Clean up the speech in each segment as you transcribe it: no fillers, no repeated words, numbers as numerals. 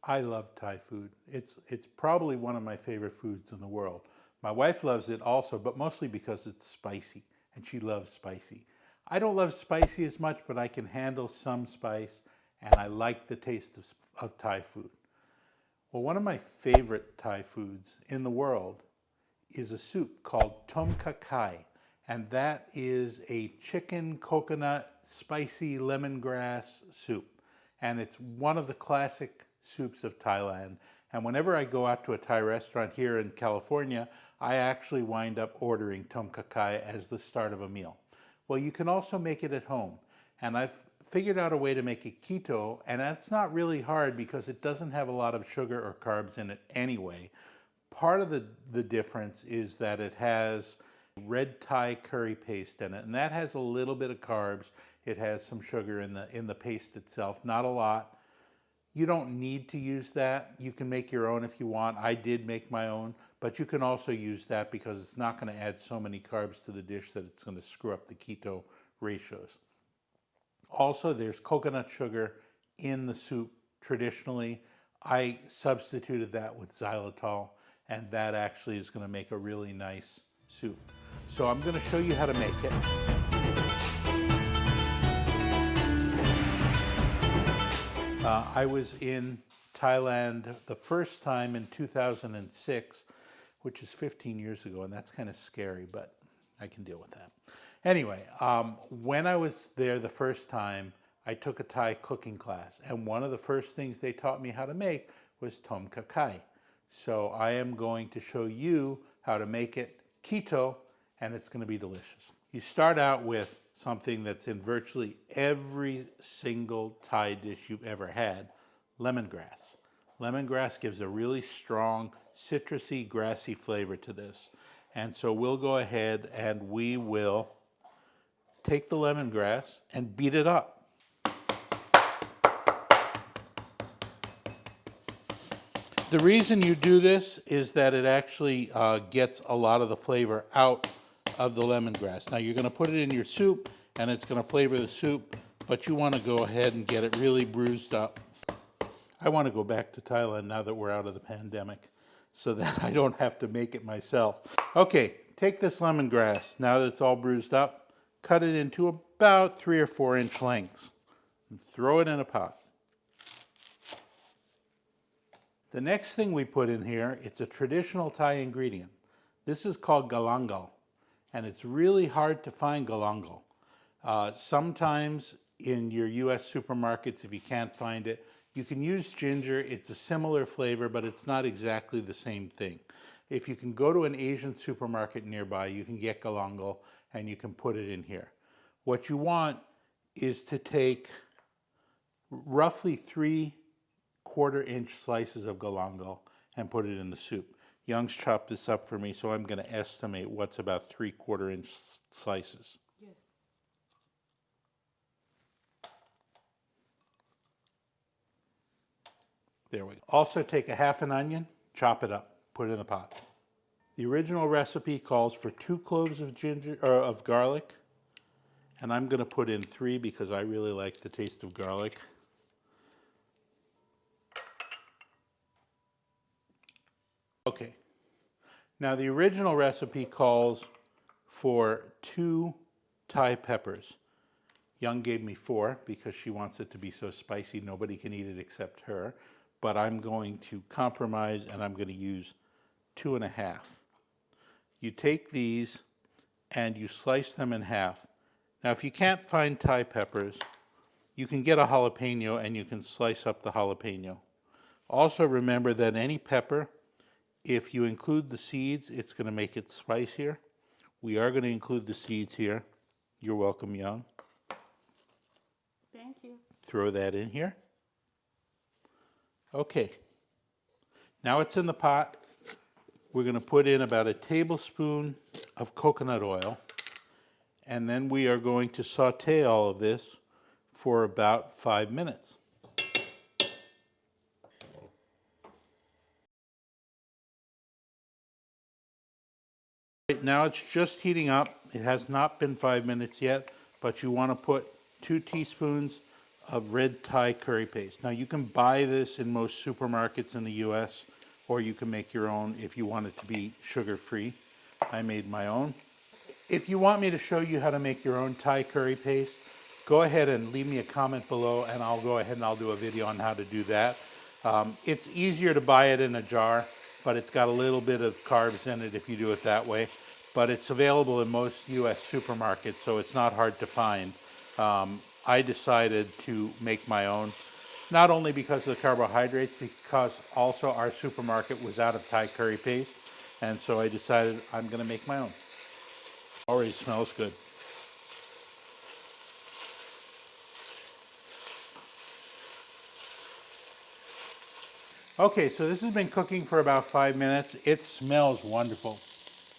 I love Thai food. It's probably one of my favorite foods in the world. My wife loves it also, but mostly because it's spicy, and she loves spicy. I don't love spicy as much, but I can handle some spice, and I like the taste of Thai food. Well, one of my favorite Thai foods in the world is a soup called Tom Kha Gai, and that is a chicken coconut spicy lemongrass soup. And it's one of the classic soups of Thailand. And whenever I go out to a Thai restaurant here in California, I actually wind up ordering Tom Kha Gai as the start of a meal. Well, you can also make it at home. And I've figured out a way to make it keto, and that's not really hard because it doesn't have a lot of sugar or carbs in it anyway. Part of the difference is that it has red Thai curry paste in it, and that has a little bit of carbs. It has some sugar in the paste itself, not a lot. You don't need to use that. You can make your own if you want. I did make my own, but you can also use that because it's not going to add so many carbs to the dish that it's going to screw up the keto ratios. Also, there's coconut sugar in the soup traditionally. I substituted that with xylitol, and that actually is going to make a really nice soup. So I'm going to show you how to make it. I was in Thailand the first time in 2006, which is 15 years ago, and that's kind of scary, but I can deal with that. Anyway, when I was there the first time, I took a Thai cooking class, and one of the first things they taught me how to make was Tom Kha Gai. So I am going to show you how to make it keto, and it's going to be delicious. You start out with something that's in virtually every single Thai dish you've ever had, lemongrass. Lemongrass gives a really strong, citrusy, grassy flavor to this. And so we'll go ahead and we will take the lemongrass and beat it up. The reason you do this is that it actually gets a lot of the flavor out of the lemongrass. Now you're going to put it in your soup and it's going to flavor the soup, but you want to go ahead and get it really bruised up. I want to go back to Thailand now that we're out of the pandemic so that I don't have to make it myself. Okay, take this lemongrass, now that it's all bruised up, cut it into about 3 or 4 inch lengths and throw it in a pot. The next thing we put in here, it's a traditional Thai ingredient. This is called galangal, and it's really hard to find galangal. Sometimes in your US supermarkets, if you can't find it, you can use ginger. It's a similar flavor, but it's not exactly the same thing. If you can go to an Asian supermarket nearby, you can get galangal and you can put it in here. What you want is to take roughly 3 1/4-inch slices of galangal and put it in the soup. Young's chopped this up for me, so I'm going to estimate what's about 3 1/4-inch slices. Yes. There we go. Also take a half an onion, chop it up, put it in the pot. The original recipe calls for 2 cloves of of garlic, and I'm going to put in 3 because I really like the taste of garlic. Okay, now the original recipe calls for 2 Thai peppers. Young gave me 4 because she wants it to be so spicy nobody can eat it except her, but I'm going to compromise and I'm going to use 2.5. You take these and you slice them in half. Now if you can't find Thai peppers, you can get a jalapeno and you can slice up the jalapeno. Also remember that any pepper, if you include the seeds, it's going to make it spicier. We are going to include the seeds here. You're welcome, Young. Thank you. Throw that in here. Okay. Now it's in the pot. We're going to put in about a tablespoon of coconut oil. And then we are going to saute all of this for about 5 minutes. Now it's just heating up. It has not been 5 minutes yet, but you want to put 2 teaspoons of red Thai curry paste. Now you can buy this in most supermarkets in the US, or you can make your own if you want it to be sugar-free. I made my own. If you want me to show you how to make your own Thai curry paste, go ahead and leave me a comment below and I'll go ahead and I'll do a video on how to do that. It's easier to buy it in a jar, but it's got a little bit of carbs in it if you do it that way. But it's available in most US supermarkets, so it's not hard to find. I decided to make my own, not only because of the carbohydrates, because also our supermarket was out of Thai curry paste, and so I decided I'm going to make my own. Already smells good. Okay, so this has been cooking for about 5 minutes. It smells wonderful.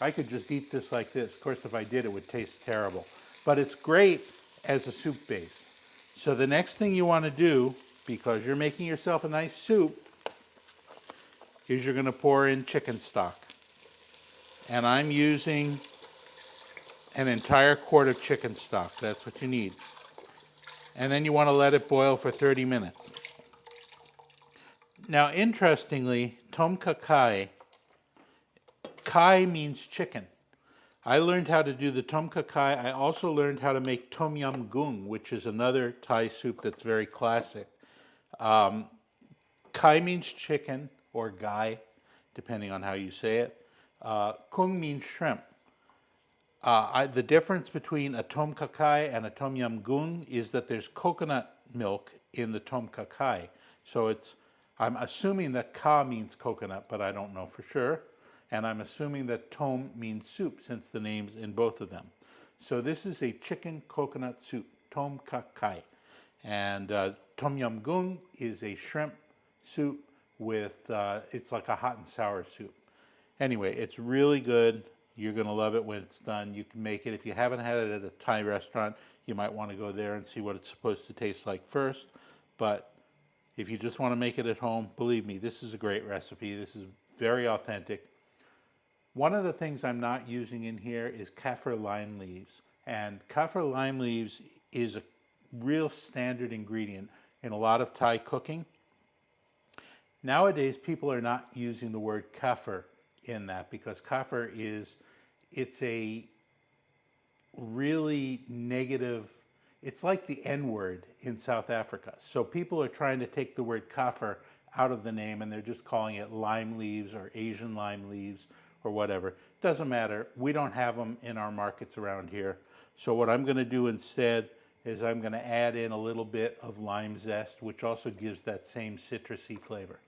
I could just eat this like this. Of course, if I did, it would taste terrible. But it's great as a soup base. So the next thing you want to do, because you're making yourself a nice soup, is you're going to pour in chicken stock. And I'm using an entire quart of chicken stock. That's what you need. And then you want to let it boil for 30 minutes. Now, interestingly, Tom Kha Gai, Kai means chicken. I learned how to do the Tom Kha Gai. I also learned how to make Tom Yum Goong, which is another Thai soup that's very classic. Kai means chicken, or gai, depending on how you say it. Kung means shrimp. The difference between a Tom Kha Gai and a Tom Yum Goong is that there's coconut milk in the Tom Kha Gai. So I'm assuming that Ka means coconut, but I don't know for sure. And I'm assuming that Tom means soup, since the name's in both of them. So this is a chicken coconut soup, Tom Kha Gai. And Tom Yum Goong is a shrimp soup with, it's like a hot and sour soup. Anyway, it's really good. You're going to love it when it's done. You can make it. If you haven't had it at a Thai restaurant, you might want to go there and see what it's supposed to taste like first. But if you just want to make it at home, believe me, this is a great recipe. This is very authentic. One of the things I'm not using in here is kaffir lime leaves. And kaffir lime leaves is a real standard ingredient in a lot of Thai cooking. Nowadays, people are not using the word kaffir in that, because kaffir it's a really negative, it's like the N-word in South Africa. So people are trying to take the word kaffir out of the name, and they're just calling it lime leaves or Asian lime leaves or whatever. Doesn't matter. We don't have them in our markets around here. So what I'm going to do instead is I'm going to add in a little bit of lime zest, which also gives that same citrusy flavor.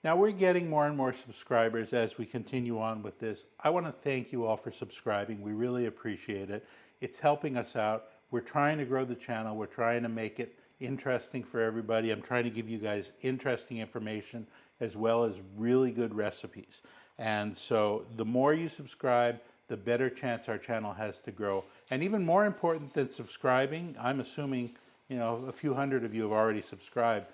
Now we're getting more and more subscribers as we continue on with this. I want to thank you all for subscribing. We really appreciate it. It's helping us out. We're trying to grow the channel. We're trying to make it interesting for everybody. I'm trying to give you guys interesting information as well as really good recipes. And so the more you subscribe, the better chance our channel has to grow. And even more important than subscribing, I'm assuming, you know, a few hundred of you have already subscribed.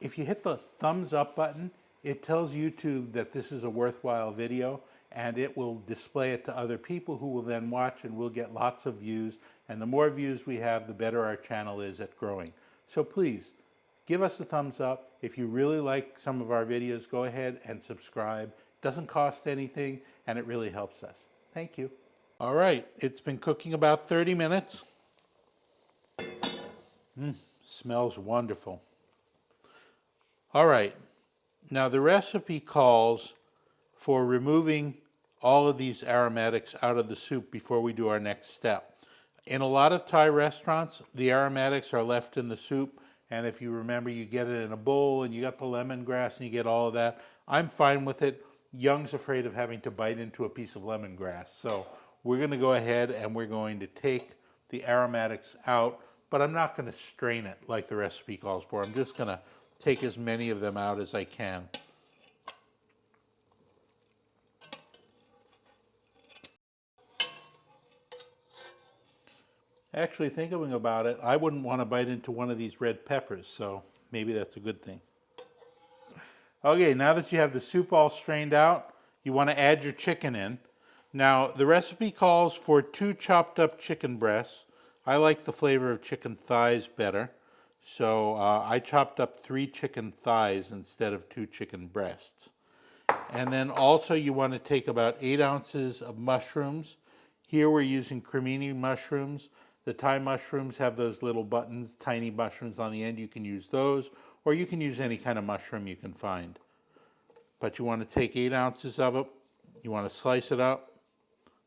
If you hit the thumbs up button, it tells YouTube that this is a worthwhile video, and it will display it to other people who will then watch, and we'll get lots of views. And the more views we have, the better our channel is at growing. So please, give us a thumbs up. If you really like some of our videos, go ahead and subscribe. It doesn't cost anything, and it really helps us. Thank you. All right, it's been cooking about 30 minutes. Smells wonderful. All right, now the recipe calls for removing all of these aromatics out of the soup before we do our next step. In a lot of Thai restaurants, the aromatics are left in the soup, and if you remember, you get it in a bowl and you got the lemongrass and you get all of that. I'm fine with it. Young's afraid of having to bite into a piece of lemongrass. So we're going to go ahead and we're going to take the aromatics out, but I'm not going to strain it like the recipe calls for. I'm just going to take as many of them out as I can. Actually, thinking about it, I wouldn't want to bite into one of these red peppers, so maybe that's a good thing. Okay, now that you have the soup all strained out, you want to add your chicken in. Now, the recipe calls for 2 chopped up chicken breasts. I like the flavor of chicken thighs better, so I chopped up 3 chicken thighs instead of 2 chicken breasts. And then also you want to take about 8 ounces of mushrooms. Here we're using cremini mushrooms. The Thai mushrooms have those little buttons, tiny mushrooms on the end. You can use those, or you can use any kind of mushroom you can find. But you want to take 8 ounces of it. You want to slice it up,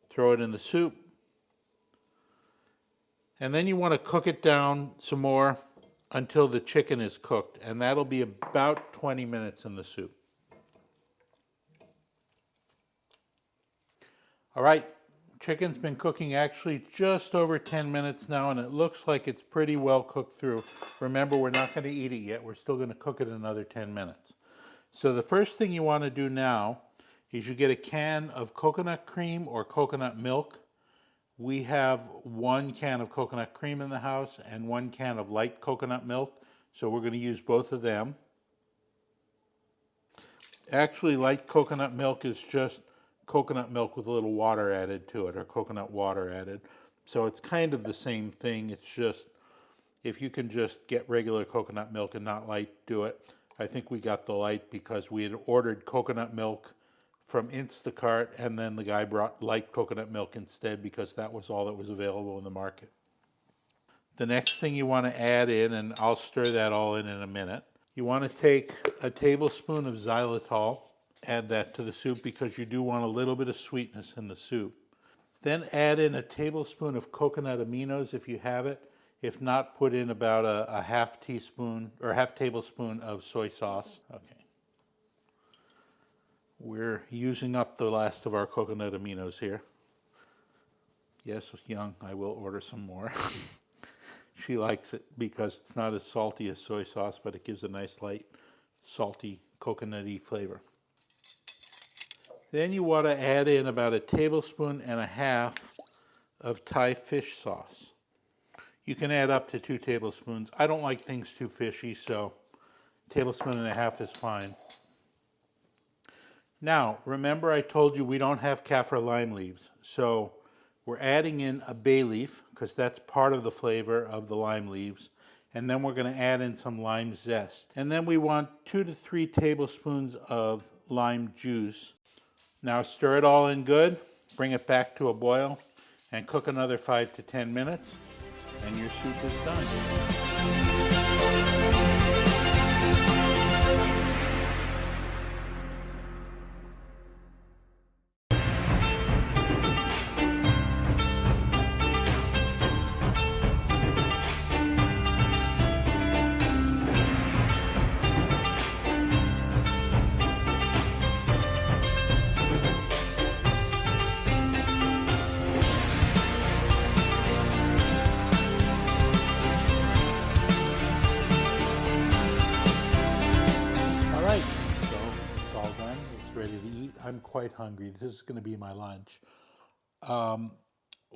throw it in the soup, and then you want to cook it down some more until the chicken is cooked, and that'll be about 20 minutes in the soup. All right, chicken's been cooking actually just over 10 minutes now, and it looks like it's pretty well cooked through. Remember, we're not going to eat it yet. We're still going to cook it another 10 minutes. So the first thing you want to do now is you get a can of coconut cream or coconut milk. We have 1 can of coconut cream in the house and 1 can of light coconut milk, so we're going to use both of them. Actually, light coconut milk is just coconut milk with a little water added to it, or coconut water added. So it's kind of the same thing. It's just, if you can just get regular coconut milk and not light, do it. I think we got the light because we had ordered coconut milk from Instacart, and then the guy brought light coconut milk instead because that was all that was available in the market. The next thing you want to add in, and I'll stir that all in a minute, you want to take a tablespoon of xylitol, add that to the soup because you do want a little bit of sweetness in the soup. Then add in a tablespoon of coconut aminos if you have it. If not, put in about a half teaspoon or half tablespoon of soy sauce. Okay. We're using up the last of our coconut aminos here. Yes, Young, I will order some more. She likes it because it's not as salty as soy sauce, but it gives a nice light, salty, coconutty flavor. Then you want to add in about a tablespoon and a half of Thai fish sauce. You can add up to 2 tablespoons. I don't like things too fishy, so a tablespoon and a half is fine. Now, remember I told you we don't have kaffir lime leaves, so we're adding in a bay leaf because that's part of the flavor of the lime leaves, and then we're going to add in some lime zest. And then we want 2 to 3 tablespoons of lime juice. Now stir it all in good, bring it back to a boil, and cook another 5 to 10 minutes, and your soup is done. I'm quite hungry. This is going to be my lunch.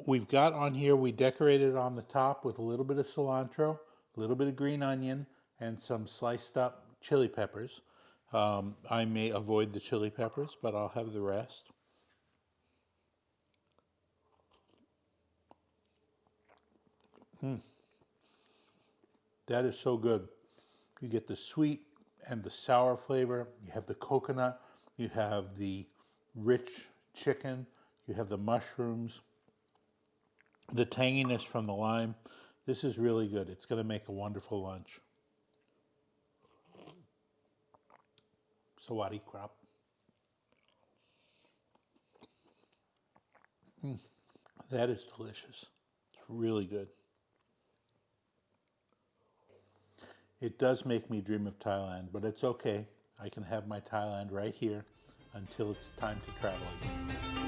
We've got on here, we decorated on the top with a little bit of cilantro, a little bit of green onion, and some sliced up chili peppers. I may avoid the chili peppers, but I'll have the rest. That is so good. You get the sweet and the sour flavor. You have the coconut. You have the rich chicken, you have the mushrooms, the tanginess from the lime. This is really good. It's going to make a wonderful lunch. Sawadi krap. That is delicious. It's really good. It does make me dream of Thailand, but it's okay. I can have my Thailand right here until it's time to travel again.